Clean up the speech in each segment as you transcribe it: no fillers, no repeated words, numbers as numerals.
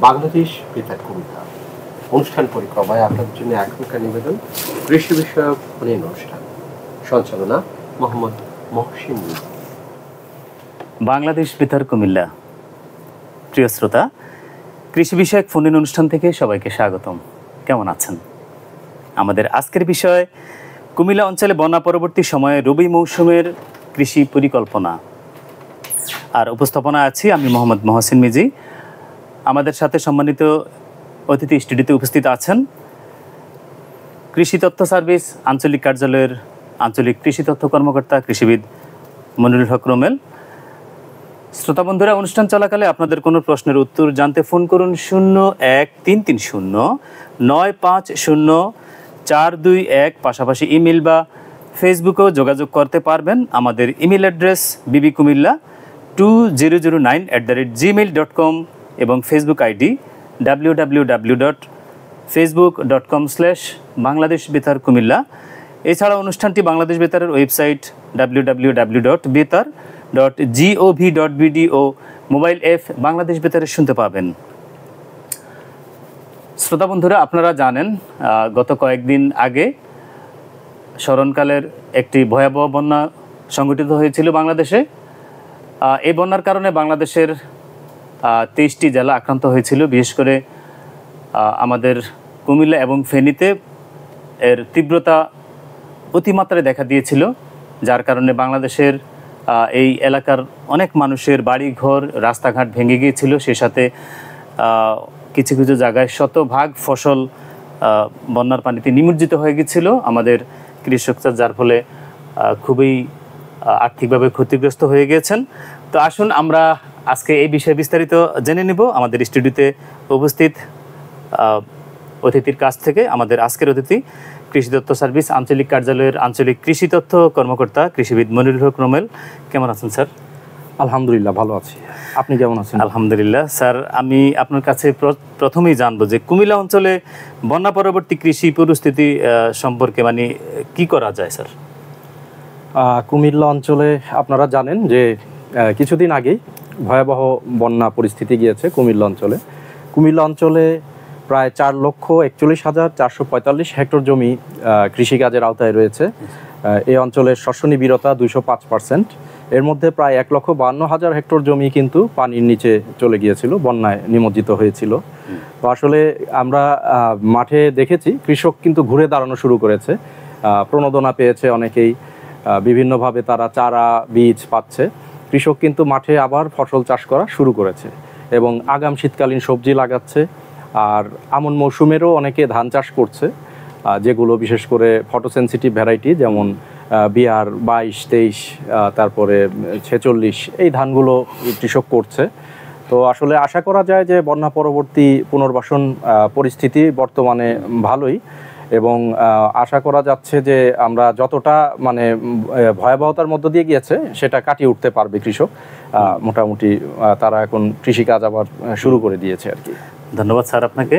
বাংলাদেশ বেতার কুমিল্লা অনুষ্ঠান পরিক্রমায় আপনাদের জন্য এখনকার নিবেদন কৃষি বিষয়ক ফোন-ইন অনুষ্ঠান। সঞ্চালনা মোহাম্মদ মহসিন। বাংলাদেশ বেতার কুমিল্লা। প্রিয় শ্রোতা, কৃষি বিষয়ক ফোন-ইন অনুষ্ঠান থেকে সবাইকে স্বাগতম। কেমন আছেন? আমাদের আজকের বিষয় কুমিল্লা অঞ্চলে বন্যা পরবর্তী সময়ে রবি মৌসুমের কৃষি পরিকল্পনা। আর উপস্থাপনা আছি আমি মোহাম্মদ মহসিন মিজি। আমাদের সাথে সম্মানিত অতিথি স্টুডিওতে উপস্থিত আছেন কৃষি তথ্য সার্ভিস আঞ্চলিক কার্যালয়ের আঞ্চলিক কৃষি তথ্য কর্মকর্তা কৃষিবিদ মনিরুল হক রুমেল। শ্রোতা বন্ধুরা, অনুষ্ঠান চলাকালে আপনাদের কোনো প্রশ্নের উত্তর জানতে ফোন করুন 01-330-950-421। পাশাপাশি ইমেল বা ফেসবুকেও যোগাযোগ করতে পারবেন। আমাদের ইমেল অ্যাড্রেস bbkumilla2009@gmail.com এবং ফেসবুক আইডি www.facebook.com/বাংলাদেশ বেতার কুমিল্লা। এছাড়া অনুষ্ঠানটি বাংলাদেশ বেতারের ওয়েবসাইট www.betar.gov.bd ও মোবাইল অ্যাপ বাংলাদেশ বেতারে শুনতে পাবেন। শ্রোতা বন্ধুরা, আপনারা জানেন গত কয়েকদিন আগে স্মরণকালের একটি ভয়াবহ বন্যা সংঘটিত হয়েছিল বাংলাদেশে। এই বন্যার কারণে বাংলাদেশের 23টি জেলা আক্রান্ত হয়েছিল। বিশেষ করে আমাদের কুমিল্লা এবং ফেনীতে এর তীব্রতা অতিমাত্রায় দেখা দিয়েছিল, যার কারণে বাংলাদেশের এই এলাকার অনেক মানুষের বাড়িঘর রাস্তাঘাট ভেঙে গিয়েছিল। সে সাথে কিছু কিছু জায়গায় শতভাগ ফসল বন্যার পানিতে নিমজ্জিত হয়ে গিয়েছিল আমাদের কৃষকরা, যার ফলে খুবই আর্থিকভাবে ক্ষতিগ্রস্ত হয়ে গিয়েছেন। তো আসুন আমরা আজকে এই বিষয়ে বিস্তারিত জেনে নিব আমাদের স্টুডিওতে উপস্থিত অতিথির কাছ থেকে। আমাদের আজকের অতিথি কৃষি তথ্য সার্ভিস আঞ্চলিক কার্যালয়ের আঞ্চলিক কৃষি তথ্য কর্মকর্তা কৃষিবিদ মনিরুল হক রুমেল। কেমন আছেন স্যার? আলহামদুলিল্লাহ, ভালো আছি। আপনি কেমন আছেন? আলহামদুলিল্লাহ। স্যার, আমি আপনার কাছে প্রথমেই জানবো যে কুমিল্লা অঞ্চলে বন্যা পরবর্তী কৃষি পরিস্থিতি সম্পর্কে কি করা যায় স্যার? কুমিল্লা অঞ্চলে আপনারা জানেন যে কিছুদিন আগেই ভয়াবহ বন্যা পরিস্থিতি গিয়েছে কুমিল্লা অঞ্চলে। কুমিল্লা অঞ্চলে প্রায় 4,41,445 হেক্টর জমি কৃষিকাজের আওতায় রয়েছে। এই অঞ্চলের শস্য নিবিড়তা 205%। এর মধ্যে প্রায় 1,52,000 হেক্টর জমি কিন্তু পানির নিচে চলে গিয়েছিল, বন্যায় নিমজ্জিত হয়েছিল। তো আসলে আমরা মাঠে দেখেছি কৃষক কিন্তু ঘুরে দাঁড়ানো শুরু করেছে, প্রণোদনা পেয়েছে অনেকেই, বিভিন্নভাবে তারা চারা বীজ পাচ্ছে। কৃষক কিন্তু মাঠে আবার ফসল চাষ করা শুরু করেছে এবং আগাম শীতকালীন সবজি লাগাচ্ছে। আর আমন মৌসুমেরও অনেকে ধান চাষ করছে, যেগুলো বিশেষ করে ফটোসেনসিটিভ ভ্যারাইটি, যেমন বিআর 22-23, তারপরে 46, এই ধানগুলো কৃষক করছে। তো আসলে আশা করা যায় যে বন্যা পরবর্তী পুনর্বাসন পরিস্থিতি বর্তমানে ভালোই, এবং আশা করা যাচ্ছে যে আমরা যতটা ভয়াবহতার মধ্য দিয়ে গিয়েছে সেটা কাটিয়ে উঠতে পারবে কৃষক। মোটামুটি তারা এখন কৃষিকাজ আবার শুরু করে দিয়েছে আর কি। ধন্যবাদ স্যার আপনাকে।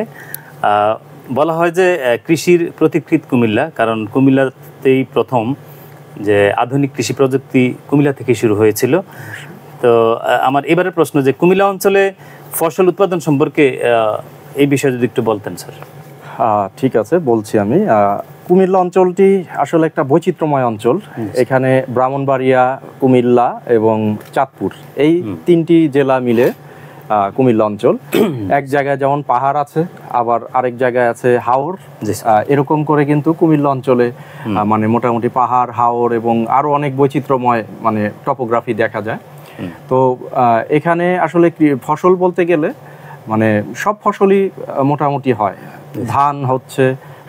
বলা হয় যে কৃষির প্রতিকৃত কুমিল্লা, কারণ কুমিল্লাতেই প্রথম যে আধুনিক কৃষি প্রযুক্তি কুমিল্লা থেকে শুরু হয়েছিল। তো আমার এবারের প্রশ্ন যে কুমিল্লা অঞ্চলে ফসল উৎপাদন সম্পর্কে এই বিষয়ে যদি একটু বলতেন স্যার। ঠিক আছে, বলছি আমি। কুমিল্লা অঞ্চলটি আসলে একটা বৈচিত্র্যময় অঞ্চল। এখানে ব্রাহ্মণবাড়িয়া, কুমিল্লা এবং চাঁদপুর, এই 3টি জেলা মিলে কুমিল্লা অঞ্চল। এক জায়গায় যেমন পাহাড় আছে, আবার আরেক জায়গায় আছে হাওর। এরকম করে কিন্তু কুমিল্লা অঞ্চলে মোটামুটি পাহাড়, হাওর এবং আরো অনেক বৈচিত্র্যময় টপোগ্রাফি দেখা যায়। তো এখানে আসলে ফসল বলতে গেলে সব ফসলই মোটামুটি হয়। ধান হচ্ছে,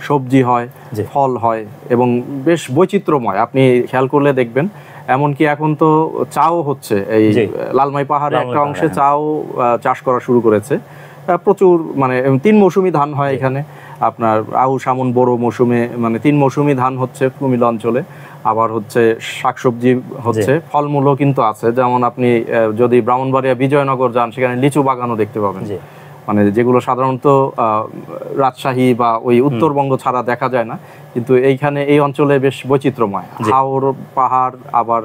সবজি হয়, ফল হয় এবং বেশ বৈচিত্র্যময়। আপনি খেয়াল করলে দেখবেন, এমনকি এখন তো চাও হচ্ছে। এই লালমাই পাহাড়ে একটা অংশে চাও চাষ করা শুরু করেছে। প্রচুর 3 মৌসুমি ধান হয় এখানে। আপনার আউশ, আমন, বোরো মৌসুমে 3 মৌসুমি ধান হচ্ছে কুমিল্লা অঞ্চলে। আবার হচ্ছে শাকসবজি হচ্ছে, ফলমূলও কিন্তু আছে। যেমন আপনি যদি ব্রাহ্মণবাড়িয়া, বিজয়নগর যান, সেখানে লিচু বাগানও দেখতে পাবেন। মানে যেগুলো সাধারণত রাজশাহী বা ওই উত্তরবঙ্গ ছাড়া দেখা যায় না, কিন্তু এইখানে এই অঞ্চলে বেশ বৈচিত্র্যময়, হাওর পাহাড়, আবার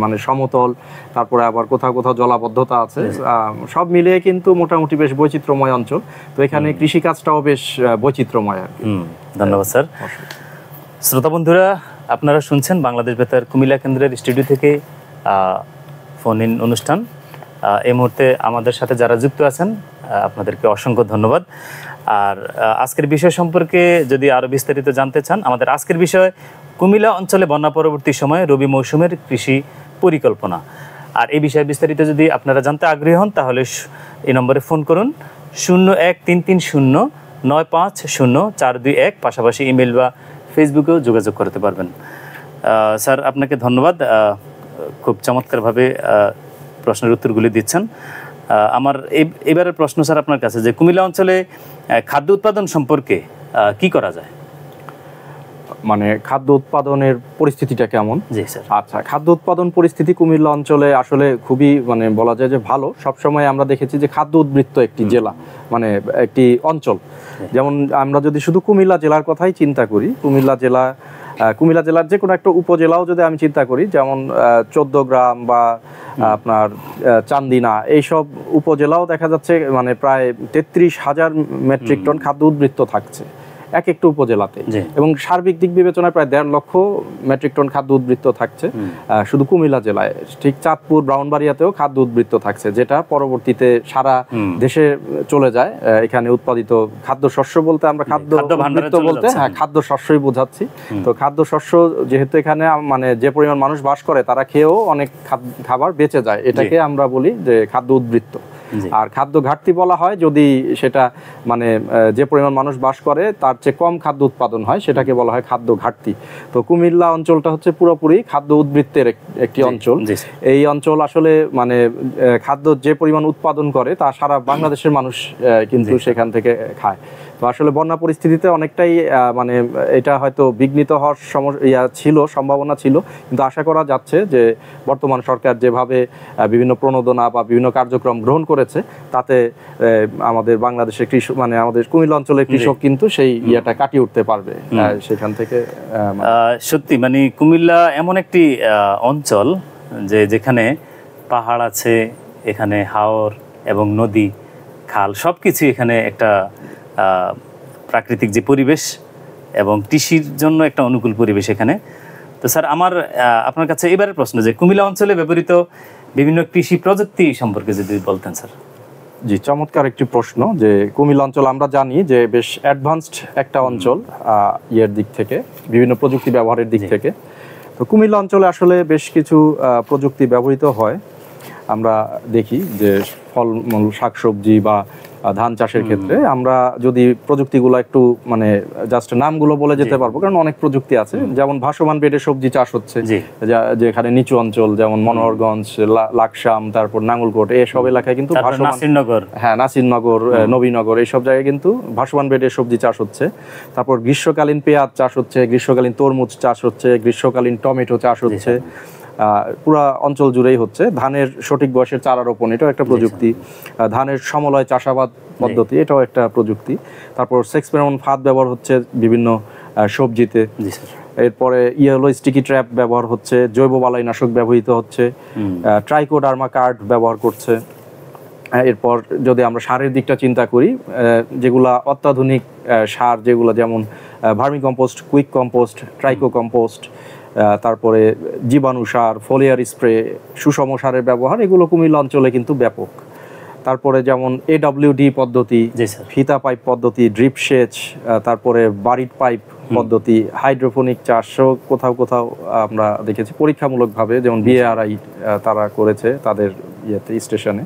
মানে সমতল, তারপরে আবার কোথাও কোথাও জলাবদ্ধতা আছে, সব মিলিয়ে কিন্তু মোটামুটি বেশ বৈচিত্র্যময় অঞ্চল। তো এখানে কৃষিকাজটাও বেশ বৈচিত্র্যময় আর কি। ধন্যবাদ স্যার। শ্রোতা বন্ধুরা, আপনারা শুনছেন বাংলাদেশ বেতার কুমিল্লা কেন্দ্রের স্টুডিও থেকে ফোন ইন অনুষ্ঠান। এই মুহূর্তে আমাদের সাথে যারা যুক্ত আছেন আপনাদেরকে অসংখ্য ধন্যবাদ। আর আজকের বিষয় সম্পর্কে যদি আরও বিস্তারিত জানতে চান, আমাদের আজকের বিষয় কুমিল্লা অঞ্চলে বন্যা পরবর্তী সময়ে রবি মৌসুমের কৃষি পরিকল্পনা। আর এই বিষয়ে বিস্তারিত যদি আপনারা জানতে আগ্রহী হন তাহলে এই নম্বরে ফোন করুন 013309500421, পাশাপাশি ইমেল বা ফেসবুকেও যোগাযোগ করতে পারবেন। স্যার, আপনাকে ধন্যবাদ, খুব চমৎকারভাবে প্রশ্নের উত্তরগুলি দিচ্ছেন। আমার এবারের প্রশ্ন স্যার আপনার কাছে, যে কুমিল্লা অঞ্চলে খাদ্য উৎপাদন সম্পর্কে কি করা যায়? মানে খাদ্য উৎপাদনের পরিস্থিতিটা কেমন? জি স্যার। আচ্ছা, খাদ্য উৎপাদন পরিস্থিতি কুমিল্লা অঞ্চলে আসলে খুবই মানে বলা যায় যে ভালো। সবসময় আমরা দেখেছি যে খাদ্য উদ্বৃত্ত একটি জেলা, মানে একটি অঞ্চল। যেমন আমরা যদি শুধু কুমিল্লা জেলার কথাই চিন্তা করি, কুমিল্লা জেলার যে কোনো একটা উপজেলাও যদি আমি চিন্তা করি, যেমন 14 গ্রাম বা আপনার চান্দিনা, এইসব উপজেলাও দেখা যাচ্ছে মানে প্রায় 33,000 মেট্রিক টন খাদ্য উদ্বৃত্ত থাকছে এক একটা উপজেলাতে, এবং সার্বিক দিক বিবেচনায় প্রায় 1.5 লক্ষ মেট্রিক টন খাদ্য উদ্বৃত্ত থাকছে শুধু কুমিল্লা জেলায়। ঠিক চাঁদপুর, ব্রাহ্মণবাড়িয়াতেও খাদ্য উদ্বৃত্ত থাকছে, যেটা পরবর্তীতে সারা দেশে চলে যায়। এখানে উৎপাদিত খাদ্যশস্য বলতে আমরা খাদ্য উদ্বৃত্ত বলতে খাদ্যশস্যই বোঝাচ্ছি। তো খাদ্যশস্য যেহেতু এখানে মানে যে পরিমাণ মানুষ বাস করে, তারা খেয়েও অনেক খাবার বেঁচে যায়, এটাকে আমরা বলি যে খাদ্য উদ্বৃত্ত। আর খাদ্য ঘাটতি বলা হয় যদি সেটা মানে যে পরিমাণ মানুষ বাস করে তার চেয়ে কম খাদ্য উৎপাদন হয়, সেটাকে বলা হয় খাদ্য ঘাটতি। তো কুমিল্লা অঞ্চলটা হচ্ছে পুরোপুরি খাদ্য উদ্বৃত্তের একটি অঞ্চল। এই অঞ্চল আসলে মানে খাদ্য যে পরিমাণ উৎপাদন করে তা সারা বাংলাদেশের মানুষ কিন্তু সেখান থেকে খায়। তো আসলে বন্যা পরিস্থিতিতে অনেকটাই মানে এটা হয়তো বিঘ্নিত হওয়ার সম্ভাবনা ছিল, কিন্তু আশা করা যাচ্ছে যে বর্তমান সরকার যেভাবে বিভিন্ন প্রণোদনা বা বিভিন্ন কার্যক্রম গ্রহণ করেছে, তাতে আমাদের বাংলাদেশের কৃষক মানে আমাদের কুমিল্লা অঞ্চলের কৃষক কিন্তু সেই ইয়েটা কাটিয়ে উঠতে পারবে সেখান থেকে। সত্যি মানে কুমিল্লা এমন একটি অঞ্চল যেখানে পাহাড় আছে, এখানে হাওর এবং নদী, খাল, সবকিছু এখানে একটা প্রাকৃতিক যে পরিবেশ এবং কৃষির জন্য একটা অনুকূল পরিবেশ এখানে। তো স্যার, আমার আপনার কাছে এবারের প্রশ্ন, যে কুমিল্লা অঞ্চলে ব্যবহৃত বিভিন্ন কৃষি প্রযুক্তি সম্পর্কে যদি বলতেন স্যার। জি, চমৎকার একটি প্রশ্ন। যে কুমিল্লা অঞ্চল আমরা জানি যে বেশ অ্যাডভান্সড একটা অঞ্চল ইয়ের দিক থেকে, বিভিন্ন প্রযুক্তি ব্যবহারের দিক থেকে। তো কুমিল্লা অঞ্চলে আসলে বেশ কিছু প্রযুক্তি ব্যবহৃত হয়। আমরা দেখি যে ফলমূল, শাকসবজি বা ধান চাষের ক্ষেত্রে আমরা যদি প্রযুক্তিগুলো একটু মানে জাস্ট নামগুলো বলে যেতে পারবো, কারণ অনেক প্রযুক্তি আছে। যেমন ভাসমান বেডে সবজি চাষ হচ্ছে, যেখানে নিচু অঞ্চল যেমন মনোহরগঞ্জ, লাকসাম, তারপর নাঙ্গলকোট, এইসব এলাকায় কিন্তু নাসিরনগর, নবীনগর, এইসব জায়গায় কিন্তু ভাসমান বেডে সবজি চাষ হচ্ছে। তারপর গ্রীষ্মকালীন পেঁয়াজ চাষ হচ্ছে, গ্রীষ্মকালীন তরমুজ চাষ হচ্ছে, গ্রীষ্মকালীন টমেটো চাষ হচ্ছে, পুরা অঞ্চল জুড়েই হচ্ছে। ধানের সঠিক বয়সের চারা রোপণ, এটাও একটা প্রযুক্তি। ধানের সমলয় চাষাবাদ পদ্ধতি, এটাও একটা প্রযুক্তি। তারপর সেক্স ফেরোমন ফাঁদ ব্যবহার হচ্ছে বিভিন্ন সবজিতে। এরপরে স্টিকি ট্র্যাপ ব্যবহার হচ্ছে, জৈব বালাইনাশক ব্যবহৃত হচ্ছে, ট্রাইকোডার্মা কার্ড ব্যবহার করছে। এরপর যদি আমরা সারের দিকটা চিন্তা করি, যেগুলা অত্যাধুনিক সার, যেগুলো যেমন vermi compost, quick compost, tricho compost, তারপরে জীবাণু সার, ফোলিয়ার স্প্রে, সুষম সারের ব্যবহার, এগুলো কুমিল্লা অঞ্চলে কিন্তু ব্যাপক। তারপরে যেমন AWD পদ্ধতি, ফিতা পাইপ পদ্ধতি, ড্রিপ সেচ, তারপরে বারিড পাইপ পদ্ধতি, হাইড্রোফোনিক চাষও কোথাও কোথাও আমরা দেখেছি পরীক্ষামূলকভাবে, যেমন BARI তারা করেছে তাদের স্টেশনে।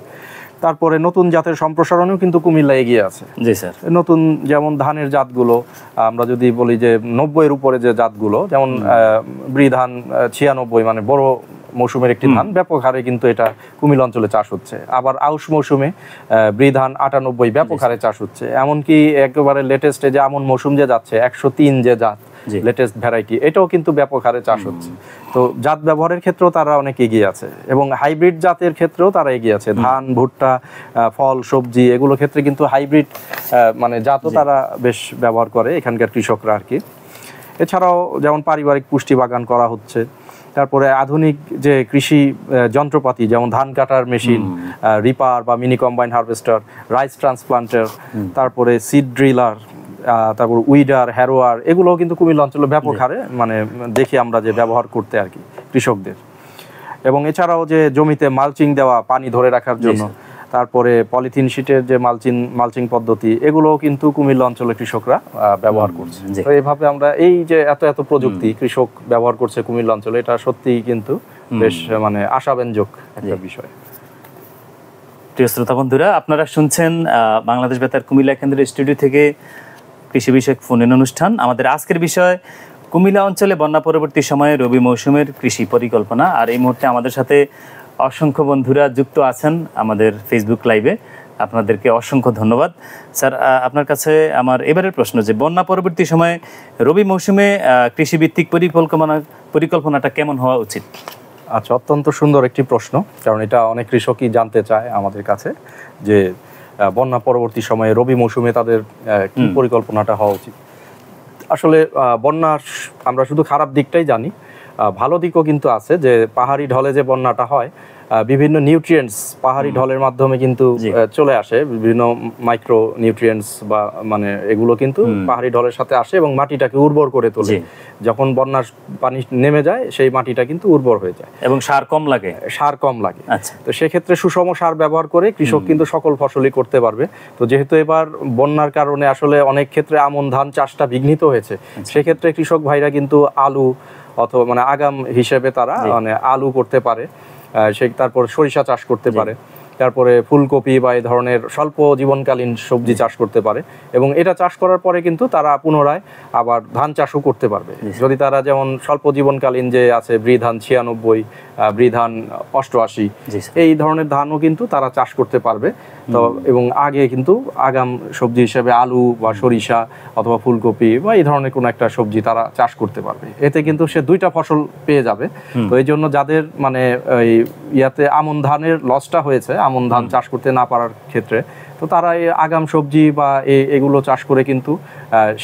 তারপরে নতুন জাতের সম্প্রসারণেও কিন্তু কুমিল্লা এগিয়ে আছে। জি স্যার। নতুন যেমন ধানের জাতগুলো আমরা যদি বলি যে 90-এর উপরে যে জাতগুলো, যেমন বৃধান 96, মানে বড় মৌসুমের একটি ধান, ব্যাপক হারে কিন্তু এটা কুমিল্লা অঞ্চলে চাষ হচ্ছে। আবার আউশ মৌসুমে বৃধান 98 ব্যাপক হারে চাষ হচ্ছে। এমনকি একেবারে লেটেস্টে যে আমন মৌসুম যে যাচ্ছে 103 যে জাত, লেটেস্ট ভ্যারাইটি, এটাও কিন্তু ব্যাপক হারে চাষ হচ্ছে। তো জাত ব্যবহারের ক্ষেত্রেও তারা অনেক এগিয়ে আছে এবং হাইব্রিড জাতের ক্ষেত্রেও তারা এগিয়ে আছে। ধান, ভুট্টা, ফল, সবজি এগুলো ক্ষেত্রে কিন্তু হাইব্রিড মানে জাতও তারা বেশ ব্যবহার করে এখানকার কৃষকরা আর কি। এছাড়াও যেমন পারিবারিক পুষ্টি বাগান করা হচ্ছে, তারপরে আধুনিক যে কৃষি যন্ত্রপাতি যেমন ধান কাটার মেশিন, রিপার বা mini combine harvester, rice transplanter, তারপরে সিড ড্রিলার, তারপর উইডার, হ্যারোয়ার, এগুলোও কিন্তু কুমিল্লা অঞ্চলে ব্যাপক হারে মানে দেখি আমরা যে ব্যবহার করতে আর কি কৃষকদের। এবং এছাড়াও যে জমিতে মালচিং দেওয়া পানি ধরে রাখার জন্য, তারপরে পলিথিন শিটের যে মালচিং পদ্ধতি, এগুলোও কিন্তু কুমিল্লা অঞ্চলে কৃষকরা ব্যবহার করছে। তো এইভাবে আমরা এই যে এত প্রযুক্তি কৃষক ব্যবহার করছে কুমিল্লা অঞ্চলে, এটা সত্যিই কিন্তু বেশ মানে আশাব্যঞ্জক একটা বিষয়। প্রিয় শ্রোতা বন্ধুরা, আপনারা শুনছেন বাংলাদেশ বেতার কুমিল্লা কেন্দ্রের স্টুডিও থেকে কৃষি বিষয়ক ফোন-ইন অনুষ্ঠান। আমাদের আজকের বিষয় কুমিল্লা অঞ্চলে বন্যা পরবর্তী সময়ে রবি মৌসুমের কৃষি পরিকল্পনা। আর এই মুহূর্তে আমাদের সাথে অসংখ্য বন্ধুরা যুক্ত আছেন আমাদের ফেসবুক লাইভে, আপনাদেরকে অসংখ্য ধন্যবাদ। স্যার, আপনার কাছে আমার এবারের প্রশ্ন যে বন্যা পরবর্তী সময়ে রবি মৌসুমে কৃষিভিত্তিক পরিকল্পনাটা কেমন হওয়া উচিত? আচ্ছা, অত্যন্ত সুন্দর একটি প্রশ্ন, কারণ এটা অনেক কৃষকই জানতে চায় আমাদের কাছে যে বন্যা পরবর্তী সময়ে রবি মৌসুমে তাদের কি পরিকল্পনাটা হওয়া উচিত। আসলে বন্যার আমরা শুধু খারাপ দিকটাই জানি, ভালো দিকও কিন্তু আছে। যে পাহাড়ি ঢলে যে বন্যাটা হয়, বিভিন্ন নিউট্রিয়েন্টস পাহাড়ি ঢলের মাধ্যমে কিন্তু চলে আসে, বিভিন্ন মাইক্রো নিউট্রিয়েন্টস বা মানে এগুলো কিন্তু পাহাড়ি ঢলের সাথে আসে এবং মাটিটাকে উর্বর করে তোলে। যখন বন্যার পানি নেমে যায় সেই মাটিটা কিন্তু উর্বর হয়ে যায় এবং সার কম লাগে। তো সেক্ষেত্রে সুষম সার ব্যবহার করে কৃষক কিন্তু সকল ফসলই করতে পারবে। তো যেহেতু এবার বন্যার কারণে আসলে অনেক ক্ষেত্রে আমন ধান চাষটা বিঘ্নিত হয়েছে, সেক্ষেত্রে কৃষক ভাইরা কিন্তু আলু অথবা মানে আগাম হিসেবে তারা মানে আলু করতে পারে, তারপর সরিষা চাষ করতে পারে, তারপরে ফুলকপি বা এই ধরনের স্বল্প জীবনকালীন সবজি চাষ করতে পারে। এবং এটা চাষ করার পরে কিন্তু তারা পুনরায় আবার ধান চাষও করতে পারবে। যদি তারা যেমন স্বল্প জীবনকালীন যে আছে বৃধান 96, বৃধান 88, এই ধরনের ধানও কিন্তু তারা চাষ করতে পারবে। তো এবং আগে কিন্তু আগাম সবজি হিসেবে আলু বা সরিষা অথবা ফুলকপি বা এই ধরনের কোনো একটা সবজি তারা চাষ করতে পারবে। এতে কিন্তু সে দুইটা ফসল পেয়ে যাবে। তো এই জন্য যাদের মানে ইয়াতে আমন ধানের লসটা হয়েছে, আমন ধান চাষ করতে না পারার ক্ষেত্রে, তো তারা এই আগাম সবজি বা এগুলো চাষ করে কিন্তু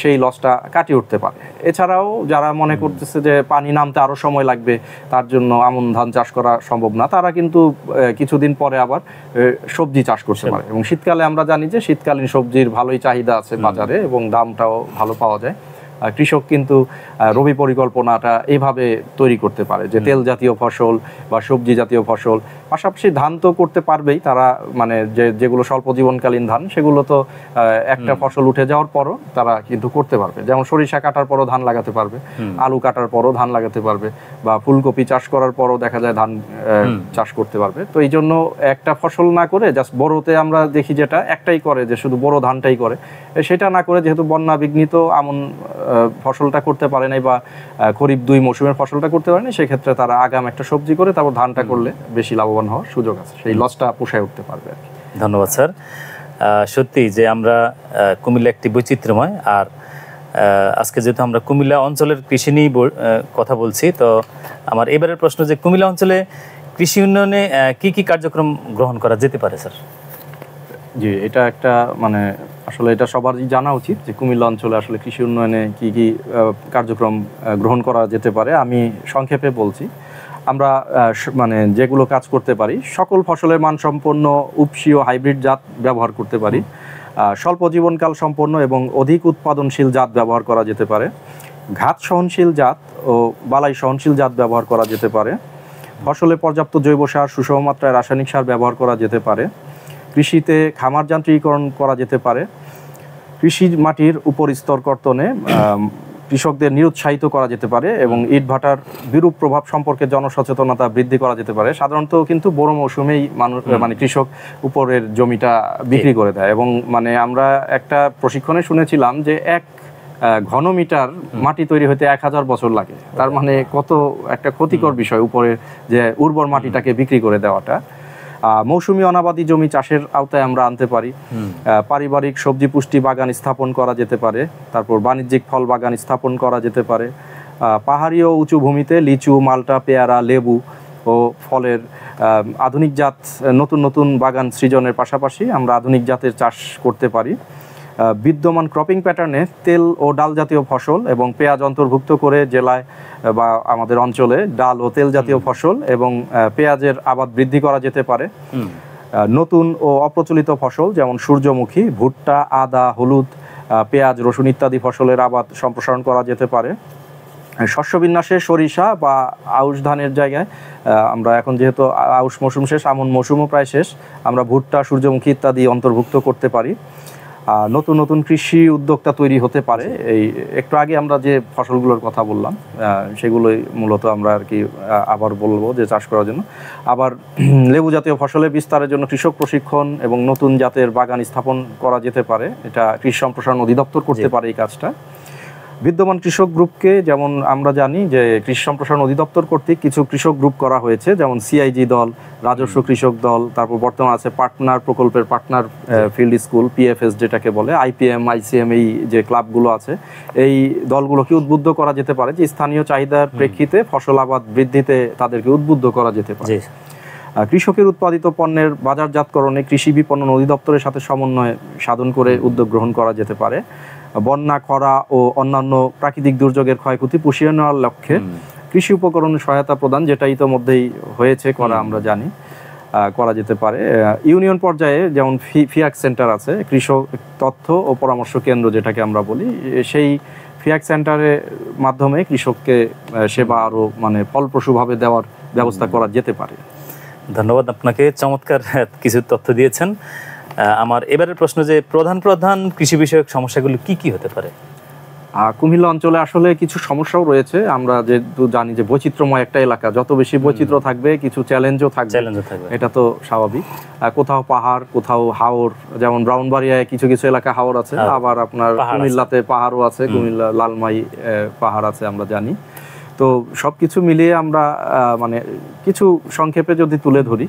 সেই লসটা কাটিয়ে উঠতে পারে। এছাড়াও যারা মনে করতেছে যে পানি নামতে আরও সময় লাগবে, তার জন্য আমন ধান চাষ করা সম্ভব না, তারা কিন্তু কিছুদিন পরে আবার সবজি চাষ করতে পারে। এবং শীতকালে আমরা জানি যে শীতকালীন সবজির ভালোই চাহিদা আছে বাজারে এবং দামটাও ভালো পাওয়া যায়। কৃষক কিন্তু রবি পরিকল্পনাটা এইভাবে তৈরি করতে পারে যে তেল জাতীয় ফসল বা সবজি জাতীয় ফসল, পাশাপাশি ধান তো করতে পারবেই তারা, মানে যেগুলো স্বল্প জীবনকালীন ধান সেগুলো তো একটা ফসল উঠে যাওয়ার পরও তারা কিন্তু করতে পারবে। যেমন সরিষা কাটার পরও ধান লাগাতে পারবে, আলু কাটার পরও ধান লাগাতে পারবে, বা ফুলকপি চাষ করার পরও দেখা যায় ধান চাষ করতে পারবে। তো এই জন্য একটা ফসল না করে জাস্ট বড়তে আমরা দেখি যেটা একটাই করে, যে শুধু বড় ধানটাই করে, সেটা না করে যেহেতু বন্যা বিঘ্নিত আমন ফসলটা করতে পারে নাই বা খরিফ 2 মৌসুমের ফসলটা করতে পারে না, সেক্ষেত্রে তারা আগাম একটা সবজি করে তারপর ধানটা করলে বেশি লাভবান হওয়ার সুযোগ আছে, সেই লসটা পোষায় উঠতে পারবে আর কি। ধন্যবাদ স্যার। সত্যি যে আমরা কুমিল্লা একটি বৈচিত্র্যময়, আর আজকে যেহেতু আমরা কুমিল্লা অঞ্চলের কৃষি নিয়ে কথা বলছি, তো আমার এবারের প্রশ্ন যে কুমিল্লা অঞ্চলে কৃষি উন্নয়নে কি কি কার্যক্রম গ্রহণ করা যেতে পারে স্যার? জি, এটা একটা মানে আসলে এটা সবারই জানা উচিত যে কুমিল্লা অঞ্চলে আসলে কৃষি উন্নয়নে কি কি কার্যক্রম গ্রহণ করা যেতে পারে। আমি সংক্ষেপে বলছি। আমরা মানে যেগুলো কাজ করতে পারি, সকল ফসলের মানসম্পন্ন উপসি ও হাইব্রিড জাত ব্যবহার করতে পারি, স্বল্প জীবনকাল সম্পন্ন এবং অধিক উৎপাদনশীল জাত ব্যবহার করা যেতে পারে, ঘাত সহনশীল জাত ও বালাই সহনশীল জাত ব্যবহার করা যেতে পারে, ফসলে পর্যাপ্ত জৈব সার, সুষম মাত্রায় রাসায়নিক সার ব্যবহার করা যেতে পারে, কৃষিতে খামার যান্ত্রিকীকরণ করা যেতে পারে, কৃষি মাটির উপর স্তর কর্তনে কৃষকদের নিরুৎসাহিত করা যেতে পারে এবং ইটভাটার বিরূপ প্রভাব সম্পর্কে জনসচেতনতা বৃদ্ধি করা যেতে পারে। সাধারণত কিন্তু বড় মৌসুমেই মানে কৃষক উপরের জমিটা বিক্রি করে দেয় এবং মানে আমরা একটা প্রশিক্ষণে শুনেছিলাম যে 1 ঘনমিটার মাটি তৈরি হতে 1000 বছর লাগে। তার মানে কত একটা ক্ষতিকর বিষয় উপরে যে উর্বর মাটিটাকে বিক্রি করে দেওয়াটা। মৌসুমী অনাবাদি জমি চাষের আওতায় আমরা আনতে পারি। পারিবারিক সবজি পুষ্টি বাগান স্থাপন করা যেতে পারে। তারপর বাণিজ্যিক ফল বাগান স্থাপন করা যেতে পারে। পাহাড়ি ও উঁচু ভূমিতে লিচু, মাল্টা, পেয়ারা, লেবু ও ফলের আধুনিক জাত নতুন নতুন বাগান সৃজনের পাশাপাশি আমরা আধুনিক জাতের চাষ করতে পারি। বিদ্যমান ক্রপিং প্যাটার্নে তেল ও ডাল জাতীয় ফসল এবং পেঁয়াজ অন্তর্ভুক্ত করে জেলায় বা আমাদের অঞ্চলে ডাল ও তেল জাতীয় ফসল এবং পেঁয়াজের আবাদ বৃদ্ধি করা যেতে পারে। নতুন ও অপ্রচলিত ফসল যেমন সূর্যমুখী, ভুট্টা, আদা, হলুদ, পেঁয়াজ, রসুন ইত্যাদি ফসলের আবাদ সম্প্রসারণ করা যেতে পারে। শস্য বিন্যাসে সরিষা বা আউশ ধানের জায়গায় আমরা এখন যেহেতু আউশ মৌসুম শেষ, আমন মৌসুমও প্রায় শেষ, আমরা ভুট্টা, সূর্যমুখী ইত্যাদি অন্তর্ভুক্ত করতে পারি। নতুন নতুন কৃষি উদ্যোক্তা তৈরি হতে পারে। এই একটু আগে আমরা যে ফসলগুলোর কথা বললাম সেগুলোই মূলত আমরা আর কি আবার বলবো যে চাষ করার জন্য। আবার লেবু জাতীয় ফসলের বিস্তারের জন্য কৃষক প্রশিক্ষণ এবং নতুন জাতের বাগান স্থাপন করা যেতে পারে। এটা কৃষি সম্প্রসারণ অধিদপ্তর করতে পারে এই কাজটা। বিদ্যমান কৃষক গ্রুপকে, যেমন আমরা জানি যে কৃষি সম্প্রসারণ অধিদপ্তর কর্তৃক কিছু কৃষক গ্রুপ করা হয়েছে, যেমন সিআইজি দল, রাজস্ব কৃষক দল, তারপর বর্তমানে আছে পার্টনার প্রকল্পের পার্টনার ফিল্ড স্কুল, পিএফএস যেটাকে বলে, আইপিএম, আইসিএম, এই যে ক্লাবগুলো আছে, এই দলগুলোকে উদ্বুদ্ধ করা যেতে পারে যে স্থানীয় চাহিদার প্রেক্ষিতে ফসল আবাদ বৃদ্ধিতে তাদেরকে উদ্বুদ্ধ করা যেতে পারে। কৃষকের উৎপাদিত পণ্যের বাজারজাতকরণে কৃষি বিপণন অধিদপ্তরের সাথে সমন্বয় সাধন করে উদ্যোগ গ্রহণ করা যেতে পারে। বন্যা, খরা ও অন্যান্য প্রাকৃতিক দুর্যোগের ক্ষয়ক্ষতি পুষিয়ে নেওয়ার লক্ষ্যে কৃষি উপকরণ সহায়তা প্রদান, যেটা ইতোমধ্যেই হয়েছে করা আমরা জানি, করা যেতে পারে। ইউনিয়ন পর্যায়ে যেমন ফিয়াক সেন্টার আছে, কৃষক তথ্য ও পরামর্শ কেন্দ্র যেটাকে আমরা বলি, সেই ফিয়াক সেন্টারের মাধ্যমে কৃষককে সেবা আরও মানে ফলপ্রসূভাবে দেওয়ার ব্যবস্থা করা যেতে পারে। ধন্যবাদ আপনাকে, চমৎকার কিছু তথ্য দিয়েছেন। আমার এবারের প্রশ্ন যে প্রধান প্রধান কৃষি বিষয়ক সমস্যাগুলো কি কি হতে পারে? কুমিল্লা অঞ্চলে আসলে কিছু সমস্যাও রয়েছে। আমরা যেহেতু জানি যে বৈচিত্র্যময় একটা এলাকা, যত বেশি বৈচিত্র্য থাকবে কিছু চ্যালেঞ্জও থাকবে, এটা তো স্বাভাবিক। কোথাও পাহাড়, কোথাও হাওর, যেমন ব্রাউনবাড়িয়ায় কিছু কিছু এলাকা হাওর আছে, আবার আপনার কুমিল্লাতে পাহাড়ও আছে, কুমিল্লা লালমাই পাহাড় আছে আমরা জানি। তো সবকিছু মিলিয়ে আমরা মানে কিছু সংক্ষেপে যদি তুলে ধরি,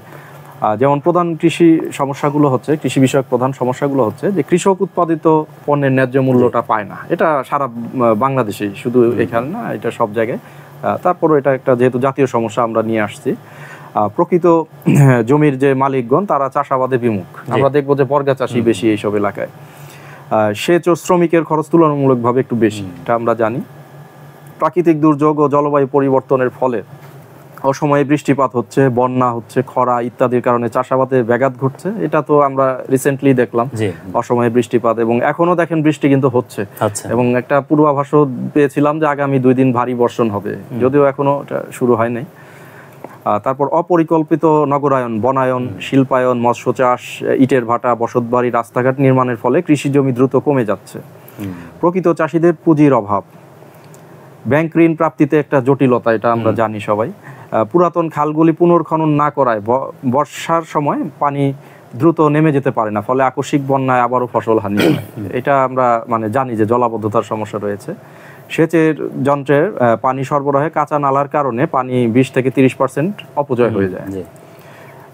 যেমন প্রধান কৃষি সমস্যাগুলো হচ্ছে, কৃষি বিষয়ক প্রধান সমস্যাগুলো হচ্ছে যে কৃষক উৎপাদিত পণ্যের ন্যায্য মূল্যটা পায় না। এটা সারা বাংলাদেশেই, শুধু এখানে না, এটা সব জায়গায়। তারপরও এটা একটা যেহেতু জাতীয় সমস্যা আমরা নিয়ে আসছি। প্রকৃত জমির যে মালিকগণ তারা চাষাবাদে বিমুখ। আমরা দেখবো যে বর্গা চাষি বেশি এইসব এলাকায়। সেচ ও শ্রমিকের খরচ তুলনামূলকভাবে একটু বেশি, এটা আমরা জানি। প্রাকৃতিক দুর্যোগ ও জলবায়ু পরিবর্তনের ফলে অসময়ে বৃষ্টিপাত হচ্ছে, বন্যা হচ্ছে, খরা ইত্যাদির কারণে চাষাবাদে ব্যাঘাত ঘটছে। এটা তো আমরা রিসেন্টলি দেখলাম অসময়ে বৃষ্টিপাত, এবং এখনো দেখেন বৃষ্টি কিন্তু হচ্ছে। এবং একটা পূর্বাভাসও পেয়েছিলাম যে আগামী 2 দিন ভারী বর্ষণ হবে, যদিও এখনো এটা শুরু হয় নাই। তারপর অপরিকল্পিত নগরায়ন, বনায়ন, শিল্পায়ন, মৎস্য চাষ, ইটের ভাটা, বসতবাড়ি, রাস্তাঘাট নির্মাণের ফলে কৃষি জমি দ্রুত কমে যাচ্ছে। প্রকৃত চাষিদের পুঁজির অভাব, ব্যাংক ঋণ প্রাপ্তিতে একটা জটিলতা, এটা আমরা জানি সবাই। পুরাতন খালগুলি পুনর্খনন না করায় বর্ষার সময় পানি দ্রুত নেমে যেতে পারে না, ফলে আকস্মিক বন্যায় আবারও ফসল হানি হয়। এটা আমরা মানে জানি যে জলাবদ্ধতার সমস্যা রয়েছে। সেচের যন্ত্রের পানি সরবরাহে কাঁচা নালার কারণে পানি 20 থেকে 30% অপচয় হয়ে যায়।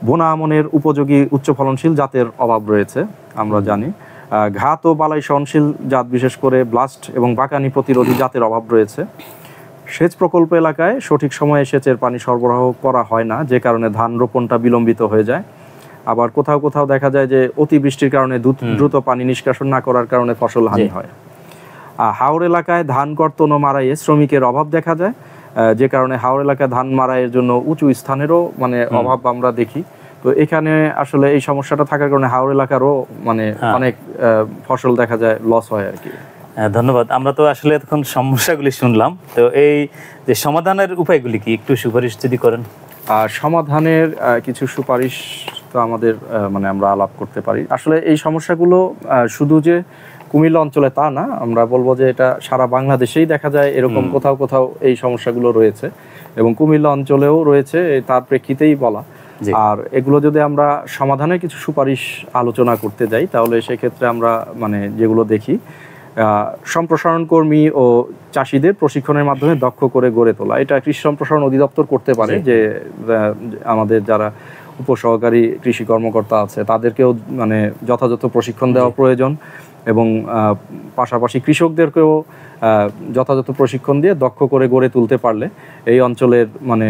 বোনা আমনের উপযোগী উচ্চ ফলনশীল জাতের অভাব রয়েছে আমরা জানি। ঘাত ও বালাই সহনশীল জাত, বিশেষ করে ব্লাস্ট এবং বাকানি প্রতিরোধী জাতের অভাব রয়েছে। সেচ প্রকল্প এলাকায় সঠিক সময়ে সেচের পানি সরবরাহ করা হয় না, যে কারণে ধান রোপণটা বিলম্বিত হয়ে যায়। আবার কোথাও কোথাও দেখা যায় যে অতিবৃষ্টির কারণে দ্রুত পানি নিষ্কাশন না করার কারণে ফসল হানি হয়। হাওর এলাকায় ধান কর্তন ও মারাইয়ে শ্রমিকের অভাব দেখা যায়, যে কারণে হাওর এলাকায় ধান মারাইয়ের জন্য উঁচু স্থানেরও মানে অভাব আমরা দেখি। তো এখানে আসলে এই সমস্যাটা থাকার কারণে হাওর এলাকারও মানে অনেক ফসল দেখা যায় লস হয় আর কি। ধন্যবাদ। আমরা তো আসলে এখন সমস্যাগুলি শুনলাম, তো এই যে সমাধানের উপায়গুলি কি একটু সুপারিশ যদি করেন? সমাধানের কিছু সুপারিশ তো আমাদের মানে আমরা আলাপ করতে পারি। আসলে এই সমস্যাগুলো শুধু যে কুমিল্লা অঞ্চলে তা না, আমরা বলবো যে এটা সারা বাংলাদেশেই দেখা যায়, এরকম কোথাও কোথাও এই সমস্যাগুলো রয়েছে এবং কুমিল্লা অঞ্চলেও রয়েছে, তার প্রেক্ষিতেই বলা। আর এগুলো যদি আমরা সমাধানের কিছু সুপারিশ আলোচনা করতে যাই, তাহলে সেক্ষেত্রে আমরা মানে যেগুলো দেখি, সম্প্রসারণ কর্মী ও চাষিদের প্রশিক্ষণের মাধ্যমে দক্ষ করে গড়ে তোলা, এটা কৃষি সম্প্রসারণ অধিদপ্তর করতে পারে। যে আমাদের যারা উপসহকারী কৃষি কর্মকর্তা আছে, তাদেরকেও মানে যথাযথ প্রশিক্ষণ দেওয়া প্রয়োজন এবং পাশাপাশি কৃষকদেরকেও যথাযথ প্রশিক্ষণ দিয়ে দক্ষ করে গড়ে তুলতে পারলে এই অঞ্চলের মানে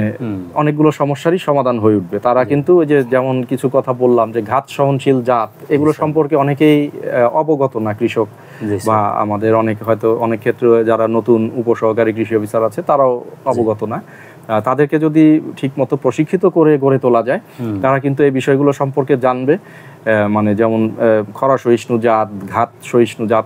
অনেকগুলো সমস্যারই সমাধান হয়ে উঠবে। তারা কিন্তু ওই যে যেমন কিছু কথা বললাম যে ঘাত সহনশীল জাত, এগুলো সম্পর্কে অনেকেই অবগত না কৃষক বা আমাদের হয়তো অনেক ক্ষেত্রে যারা নতুন উপসহকারী কৃষি অফিসার আছে তারাও অবগত না। তাদেরকে যদি ঠিকমতো প্রশিক্ষিত করে গড়ে তোলা যায়, তারা কিন্তু এই বিষয়গুলো সম্পর্কে জানবে। মানে যেমন খরা সহিষ্ণু জাত, ঘাত সহিষ্ণু জাত,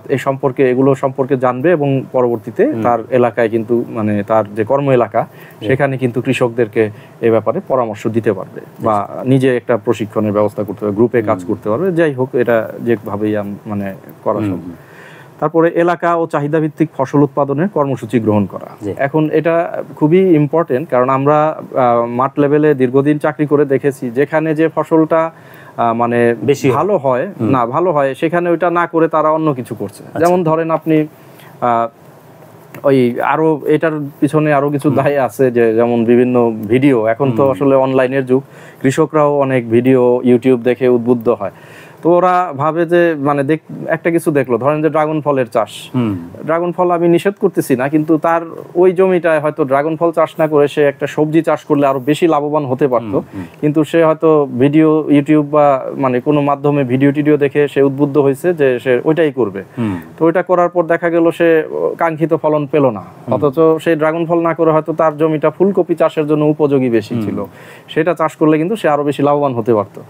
এগুলো সম্পর্কে জানবে এবং পরবর্তীতে তার এলাকায় কিন্তু মানে তার যে কর্ম এলাকা সেখানে কিন্তু কৃষকদেরকে এ ব্যাপারে পরামর্শ দিতে পারবে বা নিজে একটা প্রশিক্ষণের ব্যবস্থা করতে পারবে, গ্রুপে কাজ করতে পারবে। যাই হোক, এটা যেভাবেই মানে করা সম্ভব। তারপরে এলাকা ও চাহিদা ভিত্তিক ফসল উৎপাদনের কর্মসূচি গ্রহণ করা। এখন এটা খুবই ইম্পর্টেন্ট, কারণ আমরা মাঠ লেভেলে দীর্ঘদিন চাকরি করে দেখেছি যেখানে যে ফসলটা মানে বেশি ভালো হয় সেখানে ওইটা না করে তারা অন্য কিছু করছে। যেমন ধরেন আপনি ওই আরো এটার পিছনে আরো কিছু দায় আছে, যে যেমন বিভিন্ন ভিডিও, এখন তো আসলে অনলাইনের যুগ, কৃষকরাও অনেক ভিডিও ইউটিউব দেখে উদ্বুদ্ধ হয়। তো ওরা ভাবে যে মানে একটা কিছু দেখলো, ধরেন যে ড্রাগন ফলের চাষ, ড্রাগন ফল আমি নিষেধ করতেছি না, কিন্তু তার ওই জমিটায় হয়তো ড্রাগন ফল চাষ না করে সে একটা সবজি চাষ করলে আরো বেশি লাভবান হতে পারতো, কিন্তু সে হয়তো ভিডিও ইউটিউব বা মানে কোনো মাধ্যমে ভিডিও টিডিও দেখে সে উদ্বুদ্ধ হয়েছে যে সে ওইটাই করবে। তো ওইটা করার পর দেখা গেল সে কাঙ্ক্ষিত ফলন পেল না, অথচ সেই ড্রাগন ফল না করে হয়তো তার জমিটা ফুলকপি চাষের জন্য উপযোগী বেশি ছিল, সেটা চাষ করলে কিন্তু সে আরো বেশি লাভবান হতে পারতো।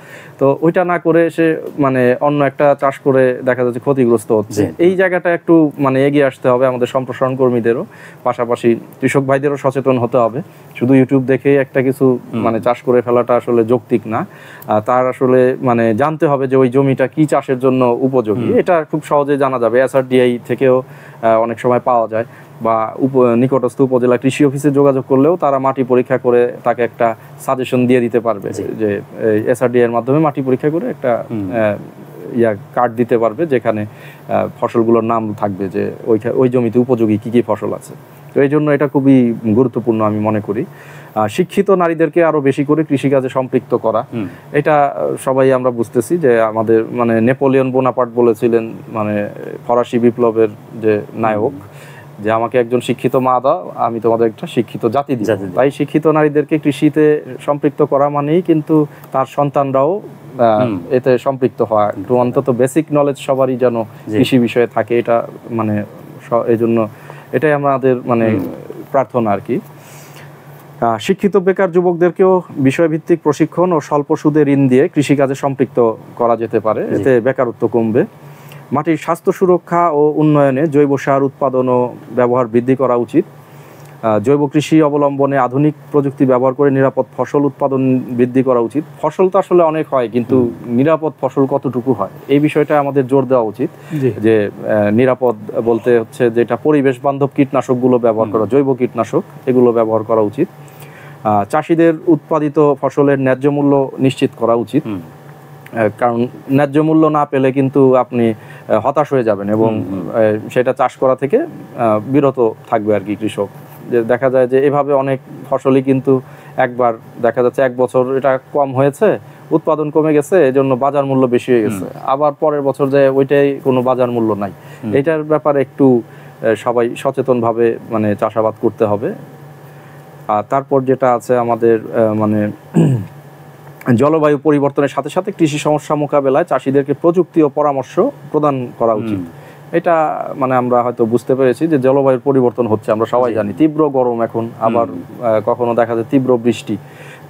তো ওইটা না করে সে মানে অন্য একটা চাষ করে দেখা যাচ্ছে ক্ষতিগ্রস্ত হচ্ছে। এই জায়গাটা একটু মানে এগিয়ে আসতে হবে আমাদের সম্প্রসারণ কর্মীদেরও, পাশাপাশি কৃষক ভাইদেরও সচেতন হতে হবে। শুধু ইউটিউব দেখে একটা কিছু মানে চাষ করে ফেলাটা আসলে যৌক্তিক না। তার আসলে মানে জানতে হবে যে ওই জমিটা কি চাষের জন্য উপযোগী। এটা খুব সহজে জানা যাবে, SRDI থেকেও অনেক সময় পাওয়া যায়, বা নিকটস্থ উপজেলা কৃষি অফিসে যোগাযোগ করলেও তারা মাটি পরীক্ষা করে তাকে একটা সাজেশন দিয়ে দিতে পারবে, যে SRDI এর মাধ্যমে মাটি পরীক্ষা করে একটা কার্ড দিতে পারবে যেখানে ফসলগুলোর নাম থাকবে, যে ওই জমিতে উপযোগী কি কি ফসল আছে। তো এই জন্য এটা খুবই গুরুত্বপূর্ণ আমি মনে করি। শিক্ষিত নারীদেরকে আরো বেশি করে কৃষিকাজে সম্পৃক্ত করা, এটা সবাই আমরা বুঝতেছি যে আমাদের মানে নেপোলিয়ন বোনাপার্ট বলেছিলেন, মানে ফরাসি বিপ্লবের যে নায়ক, যে আমাকে একজন শিক্ষিত মা দাও, আমি তোমাদের একটা শিক্ষিত জাতি দিই। তাই শিক্ষিত নারীদেরকে কৃষিতে সম্পৃক্ত করা মানেই কিন্তু তার সন্তানরাও এতে সম্পৃক্ত হওয়া, একটু অন্তত বেসিক নলেজ সবারই যেন কৃষি বিষয়ে থাকে, এটা মানে এই জন্য এটাই আমাদের মানে প্রার্থনা আর কি। শিক্ষিত বেকার যুবকদেরকেও বিষয়ভিত্তিক প্রশিক্ষণ ও স্বল্প সুদে ঋণ দিয়ে কৃষিকাজে সম্পৃক্ত করা যেতে পারে, এতে বেকারত্ব কমবে। মাটির স্বাস্থ্য সুরক্ষা ও উন্নয়নে জৈব সার উৎপাদন ও ব্যবহার বৃদ্ধি করা উচিত। জৈব কৃষি অবলম্বনে আধুনিক প্রযুক্তি ব্যবহার করে নিরাপদ ফসল উৎপাদন বৃদ্ধি করা উচিত। ফসল তো আসলে অনেক হয়, কিন্তু নিরাপদ ফসল কতটুকু হয় এই বিষয়টা আমাদের জোর দেওয়া উচিত। যে নিরাপদ বলতে হচ্ছে যেটা পরিবেশ বান্ধব কীটনাশকগুলো ব্যবহার করা, জৈব কীটনাশক এগুলো ব্যবহার করা উচিত। চাষিদের উৎপাদিত ফসলের ন্যায্য মূল্য নিশ্চিত করা উচিত, কারণ ন্যায্য মূল্য না পেলে কিন্তু আপনি হতাশ হয়ে যাবেন এবং সেটা চাষ করা থেকে বিরত থাকবে আর কি কৃষক। যে দেখা যায় যে এভাবে অনেক ফসলই কিন্তু একবার দেখা যাচ্ছে এক বছর এটা কম হয়েছে, উৎপাদন কমে গেছে, এজন্য বাজার মূল্য বেশি হয়ে গেছে, আবার পরের বছর যে ওইটাই কোনো বাজার মূল্য নাই। এটার ব্যাপারে একটু সবাই সচেতনভাবে মানে চাষাবাদ করতে হবে। আর তারপর যেটা আছে আমাদের মানে জলবায়ু পরিবর্তনের সাথে সাথে কৃষি সমস্যা মোকাবেলায় চাষিদেরকে প্রযুক্তি ও পরামর্শ প্রদান করা উচিত। এটা মানে আমরা হয়তো বুঝতে পেরেছি যে জলবায়ুর পরিবর্তন হচ্ছে, আমরা সবাই জানি তীব্র গরম এখন, আবার কখনো দেখা যায় তীব্র বৃষ্টি।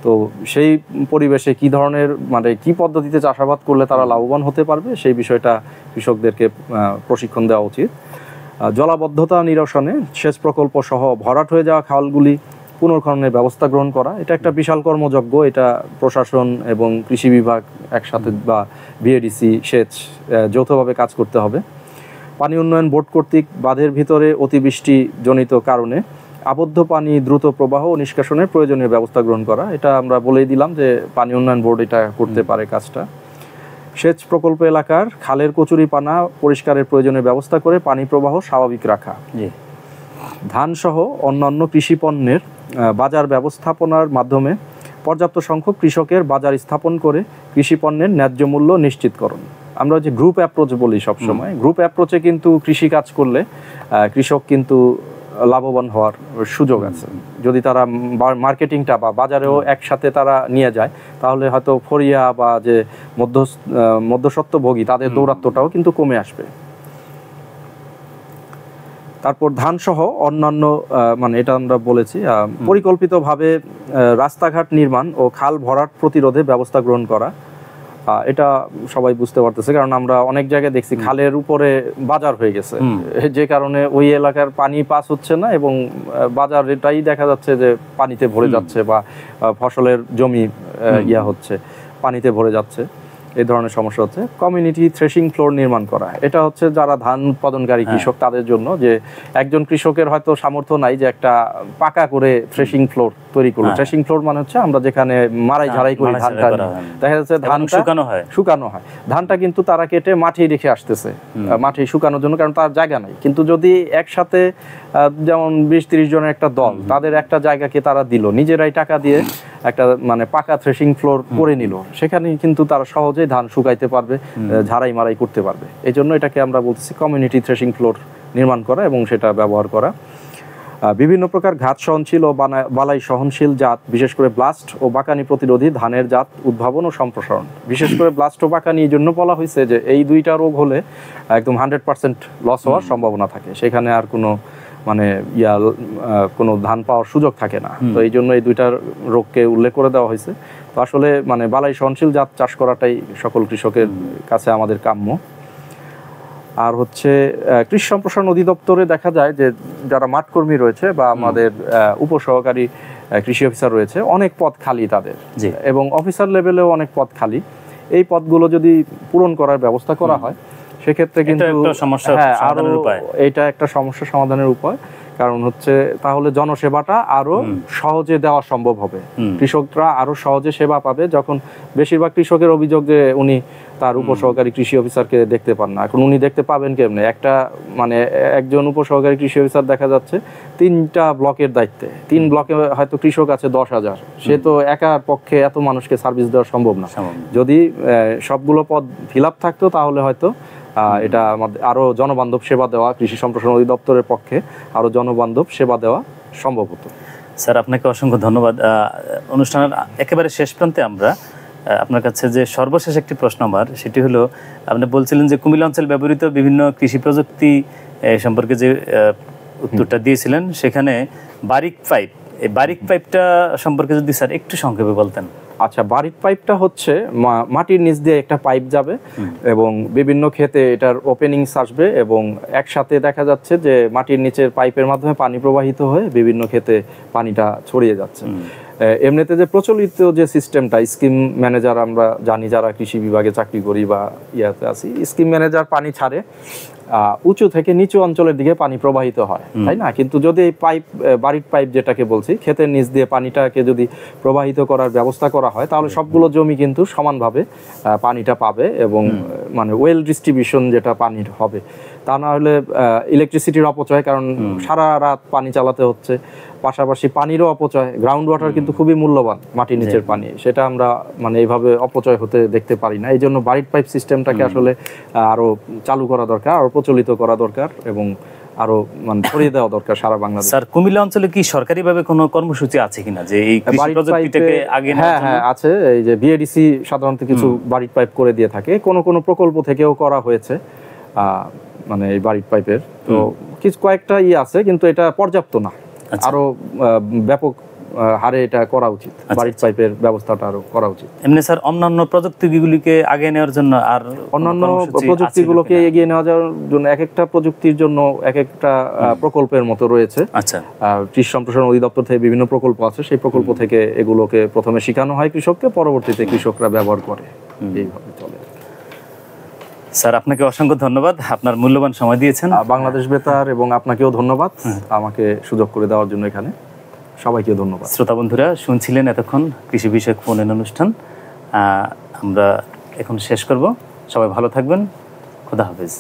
তো সেই পরিবেশে কি ধরনের মানে কি পদ্ধতিতে চাষাবাদ করলে তারা লাভবান হতে পারবে সেই বিষয়টা কৃষকদেরকে প্রশিক্ষণ দেওয়া উচিত। জলাবদ্ধতা নিরসনে সেচ প্রকল্প সহ ভরাট হয়ে যাওয়া খালগুলি পুনর্খননের ব্যবস্থা গ্রহণ করা, এটা একটা বিশাল কর্মযজ্ঞ। এটা প্রশাসন এবং কৃষি বিভাগ একসাথে বা বিএডিসি সেচ যৌথভাবে কাজ করতে হবে। পানি উন্নয়ন বোর্ড কর্তৃক বাঁধের ভিতরে অতিবৃষ্টি জনিত কারণে আবদ্ধ পানি দ্রুত প্রবাহ ও নিষ্কাশনের প্রয়োজনীয় ব্যবস্থা গ্রহণ করা, এটা আমরা বলেই দিলাম যে পানি উন্নয়ন বোর্ড এটা করতে পারে কাজটা। সেচ প্রকল্প এলাকার খালের কচুরি পানা পরিষ্কারের প্রয়োজনীয় ব্যবস্থা করে পানি প্রবাহ স্বাভাবিক রাখা। ধান সহ অন্যান্য কৃষি পণ্যের বাজার ব্যবস্থাপনার মাধ্যমে পর্যাপ্ত সংখ্যক কৃষকের বাজার স্থাপন করে কৃষি পণ্যের ন্যায্য মূল্য নিশ্চিতকরণ। আমরা যে গ্রুপ অ্যাপ্রোচ বলি সবসময়, গ্রুপ অ্যাপ্রোচে কিন্তু কৃষি কাজ করলে কৃষক কিন্তু লাভবান হওয়ার সুযোগ আছে। যদি তারা মার্কেটিংটা বা বাজারেও একসাথে তারা নিয়ে যায়, তাহলে হয়তো ফরিয়া বা যে মধ্যস্বত্বভোগী তাদের দৌরাত্ম্যটাও কিন্তু কমে আসবে। তারপর ধান সহ অন্যান্য মানে এটা আমরা বলেছি পরিকল্পিতভাবে রাস্তাঘাট নির্মাণ ও খাল ভরাট প্রতিরোধে ব্যবস্থা গ্রহণ করা। এটা সবাই বুঝতে পারতেছে, কারণ আমরা অনেক জায়গায় দেখছি খালের উপরে বাজার হয়ে গেছে, যে কারণে ওই এলাকার পানি পাস হচ্ছে না এবং বাজার এটাই দেখা যাচ্ছে যে পানিতে ভরে যাচ্ছে বা ফসলের জমি হচ্ছে পানিতে ভরে যাচ্ছে। এই ধরনের সমস্যা হচ্ছে। কমিউনিটি থ্রেশিং ফ্লোর নির্মাণ করা, এটা হচ্ছে যারা ধান উৎপাদনকারী কৃষক তাদের জন্য, যে একজন কৃষকের হয়তো সামর্থ্য নাই যে একটা পাকা করে থ্রেশিং ফ্লোর তৈরি করলো। থ্রেশিং ফ্লোর মানে হচ্ছে আমরা যেখানে মারাই ঝাড়াই করি ধানটা, দেখা যাচ্ছে ধানটা শুকানো হয়, ধানটা কিন্তু তারা কেটে মাঠেই রেখে আসতেছে মাঠে শুকানোর জন্য, কারণ তার জায়গা নাই। কিন্তু যদি একসাথে যেমন 20-30 জনের একটা দল, তাদের একটা জায়গাকে তারা দিল, নিজেরাই টাকা দিয়ে একটা মানে পাকা থ্রেশিং ফ্লোর করে নিল, সেখানে কিন্তু তারা সহজেই ধান শুকাইতে পারবে, ঝাড়াই মারাই করতে পারবে। এই জন্য এটাকে আমরা বলতেছি কমিউনিটি থ্রেশিং ফ্লোর নির্মাণ করা এবং সেটা ব্যবহার করা। বিভিন্ন প্রকার ঘাত সহনশীল ও বালাই সহনশীল জাত, বিশেষ করে ব্লাস্ট ও বাকানি প্রতিরোধী ধানের জাত উদ্ভাবন ও সম্প্রসারণ। বিশেষ করে ব্লাস্ট ও বাকানি এই জন্য বলা হয়েছে যে এই দুইটা রোগ হলে একদম 100% লস হওয়ার সম্ভাবনা থাকে, সেখানে আর কোনো মানে কোনো ধান পাওয়ার সুযোগ থাকে না। তো এই জন্য এই দুইটার রোগকে উল্লেখ করে দেওয়া হয়েছে। তো আসলে মানে বালাই সহনশীল জাত চাষ করাটাই সকল কৃষকের কাছে আমাদের কাম্য। আর হচ্ছে কৃষি সম্প্রসারণ অধিদপ্তরে দেখা যায় যে যারা মাঠকর্মী রয়েছে বা আমাদের উপসহকারী কৃষি অফিসার রয়েছে, অনেক পদ খালি তাদের, এবং অফিসার লেভেলেও অনেক পদ খালি। এই পদগুলো যদি পূরণ করার ব্যবস্থা করা হয়, সেক্ষেত্রে কিন্তু এটা একটা সমস্যা সমাধানের উপায়। কারণ হচ্ছে তাহলে জনসেবাটা আরো সহজে দেওয়া সম্ভব হবে, কৃষকরা আরো সহজে সেবা পাবে। যখন বেশিরভাগ কৃষকের অভিযোগ যে উনি তার উপসহকারী কৃষি অফিসারকে দেখতে পান না, এখন উনি দেখতে পাবেন কেমনে? একটা মানে একজন উপসহকারী কৃষি অফিসার দেখা যাচ্ছে 3টা ব্লকের দায়িত্বে, 3 ব্লকে হয়তো কৃষক আছে 10,000, সে তো একার পক্ষে এত মানুষকে সার্ভিস দেওয়া সম্ভব না। যদি সবগুলো পদ ফিল আপ থাকতো, তাহলে হয়তো এটা আমাদের আরো জনবান্ধব সেবা দেওয়া, কৃষি সম্প্রসারণ অধিদপ্তরের পক্ষে আরো জনবান্ধব সেবা দেওয়া সম্ভব হতো। স্যার, আপনাকে অসংখ্য ধন্যবাদ। অনুষ্ঠানের একেবারে শেষ প্রান্তে আমরা আপনার কাছে যে সর্বশেষ একটি প্রশ্ন আমার, সেটি হলো, আপনি বলছিলেন যে কুমিল্লা অঞ্চল ব্যবহৃত বিভিন্ন কৃষি প্রযুক্তি সম্পর্কে যে উত্তরটা দিয়েছিলেন, সেখানে বারিক পাইপ, এই বারিক পাইপটা সম্পর্কে যদি স্যার একটু সংক্ষেপে বলতেন। আচ্ছা, বারিক পাইপটা হচ্ছে মাটির নিচ দিয়ে একটা পাইপ যাবে এবং বিভিন্ন ক্ষেতে এটার ওপেনিংস আসবে, এবং একসাথে দেখা যাচ্ছে যে মাটির নিচের পাইপের মাধ্যমে পানি প্রবাহিত হয়ে বিভিন্ন ক্ষেতে পানিটা ছড়িয়ে যাচ্ছে। এমনিতে যে প্রচলিত যে সিস্টেমটা, স্কিম ম্যানেজার, আমরা জানি যারা কৃষি বিভাগে চাকরি করি বা ইয়াতে আছি, স্কিম ম্যানেজার পানি ছাড়ে উঁচু থেকে নিচু অঞ্চলের দিকে পানি প্রবাহিত হয়, তাই না? কিন্তু যদি এই পাইপ, বারিক পাইপ যেটাকে বলছি, ক্ষেতের নিচ দিয়ে পানিটাকে যদি প্রবাহিত করার ব্যবস্থা করা হয়, তাহলে সবগুলো জমি কিন্তু সমানভাবে পানিটা পাবে এবং মানে ওয়েল ডিস্ট্রিবিউশন যেটা পানির হবে। তা না হলে ইলেকট্রিসিটির অপচয়, কারণ সারা রাত পানি চালাতে হচ্ছে, পাশাপাশি পানিরও অপচয়। গ্রাউন্ড ওয়াটার কিন্তু খুবই মূল্যবান, মাটির নিচের পানি, সেটা আমরা মানে এইভাবে অপচয় হতে দেখতে পারি না। এই জন্য বারিক পাইপ সিস্টেমটাকে আসলে আরো চালু করা দরকার, আরো প্রচলিত করা দরকার এবং আরো মানে ছড়িয়ে দেওয়া দরকার সারা বাংলাদেশে। স্যার, কুমিল্লা অঞ্চলে কি সরকারিভাবে কোনো কর্মসূচি আছে কিনা যে এই কৃষি প্রযুক্তিটাকে আগে নেওয়ার জন্য? হ্যাঁ আছে। এই যে বিএডিসি সাধারণত কিছু বারিক পাইপ করে দিয়ে থাকে, কোন কোন প্রকল্প থেকেও করা হয়েছে মানে এই বারিক পাইপের। তো কিছু কয়েকটা আছে, কিন্তু এটা পর্যাপ্ত না, আরো ব্যাপক হারে এটা করা উচিত। বারিক পাইপের ব্যবস্থাটা আরো করা উচিত। এমনি স্যার, অন্যান্য প্রযুক্তিগুলিকে আগে নেওয়ার জন্য আর অন্যান্য প্রযুক্তিগুলোকে এগিয়ে নেওয়ার জন্য এক একটা প্রযুক্তির জন্য এক একটা প্রকল্পের মতো রয়েছে। আচ্ছা, কৃষি সম্প্রসারণ অধিদপ্তর থেকে বিভিন্ন প্রকল্প আছে, সেই প্রকল্প থেকে এগুলোকে প্রথমে শেখানো হয় কৃষককে, পরবর্তীতে কৃষকরা ব্যবহার করে, এইভাবে চলে। স্যার, আপনাকে অসংখ্য ধন্যবাদ, আপনার মূল্যবান সময় দিয়েছেন। বাংলাদেশ বেতার এবং আপনাকেও ধন্যবাদ আমাকে সুযোগ করে দেওয়ার জন্য। এখানে সবাইকে ধন্যবাদ। শ্রোতা বন্ধুরা, শুনছিলেন এতক্ষণ কৃষি বিষয়ক ফোন-ইন অনুষ্ঠান। আমরা এখন শেষ করব। সবাই ভালো থাকবেন। খোদা হাফেজ।